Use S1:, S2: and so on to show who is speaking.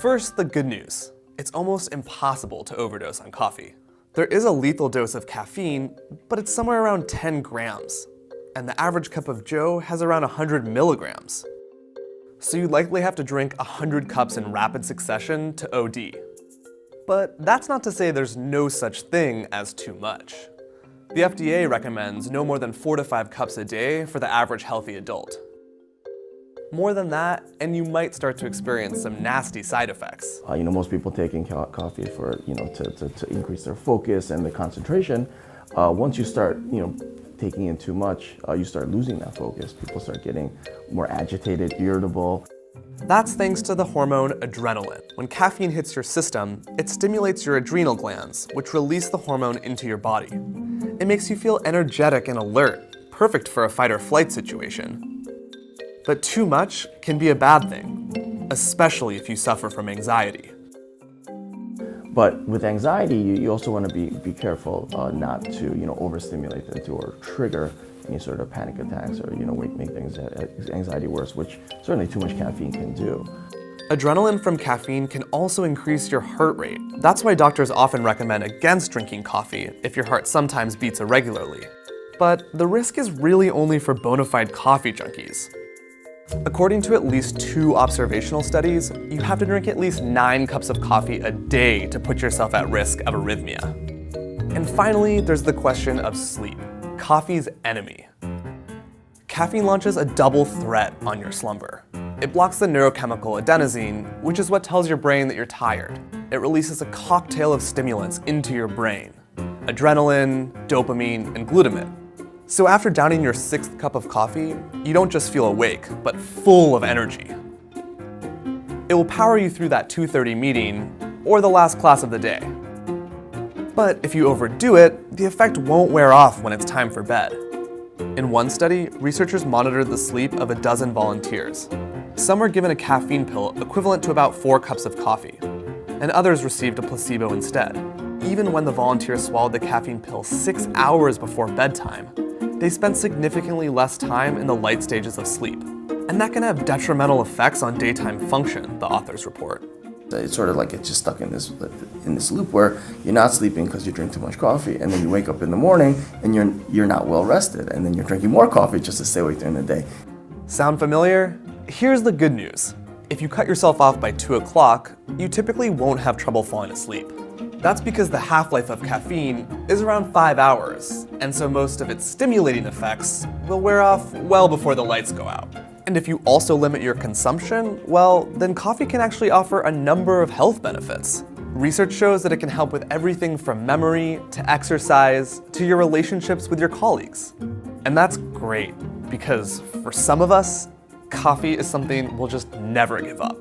S1: First, the good news. It's almost impossible to overdose on coffee. There is a lethal dose of caffeine, but it's somewhere around 10 grams. And the average cup of joe has around 100 milligrams. So you'd likely have to drink 100 cups in rapid succession to OD. But that's not to say there's no such thing as too much. The FDA recommends no more than 4 to 5 cups a day for the average healthy adult. More than that, and you might start to experience some nasty side effects.
S2: Most people taking coffee for, to increase their focus and the concentration. Once you start, taking in too much, you start losing that focus. People start getting more agitated, irritable.
S1: That's thanks to the hormone adrenaline. When caffeine hits your system, it stimulates your adrenal glands, which release the hormone into your body. It makes you feel energetic and alert, perfect for a fight or flight situation. But too much can be a bad thing, especially if you suffer from anxiety.
S2: But with anxiety, you also want to be careful not to overstimulate them or trigger any sort of panic attacks or make things anxiety worse, which certainly too much caffeine can do.
S1: Adrenaline from caffeine can also increase your heart rate. That's why doctors often recommend against drinking coffee if your heart sometimes beats irregularly. But the risk is really only for bona fide coffee junkies. According to at least 2 observational studies, you have to drink at least 9 cups of coffee a day to put yourself at risk of arrhythmia. And finally, there's the question of sleep, coffee's enemy. Caffeine launches a double threat on your slumber. It blocks the neurochemical adenosine, which is what tells your brain that you're tired. It releases a cocktail of stimulants into your brain: adrenaline, dopamine, and glutamate. So after downing your 6th cup of coffee, you don't just feel awake, but full of energy. It will power you through that 2:30 meeting or the last class of the day. But if you overdo it, the effect won't wear off when it's time for bed. In one study, researchers monitored the sleep of a dozen volunteers. Some were given a caffeine pill equivalent to about 4 cups of coffee, and others received a placebo instead. Even when the volunteers swallowed the caffeine pill 6 hours before bedtime, they spent significantly less time in the light stages of sleep. And that can have detrimental effects on daytime function, the authors report.
S2: It's sort of like it's just stuck in this loop where you're not sleeping because you drink too much coffee, and then you wake up in the morning and you're not well rested, and then you're drinking more coffee just to stay awake during the day.
S1: Sound familiar? Here's the good news. If you cut yourself off by 2 o'clock, you typically won't have trouble falling asleep. That's because the half-life of caffeine is around 5 hours, and so most of its stimulating effects will wear off well before the lights go out. And if you also limit your consumption, well, then coffee can actually offer a number of health benefits. Research shows that it can help with everything from memory to exercise to your relationships with your colleagues. And that's great, because for some of us, coffee is something we'll just never give up.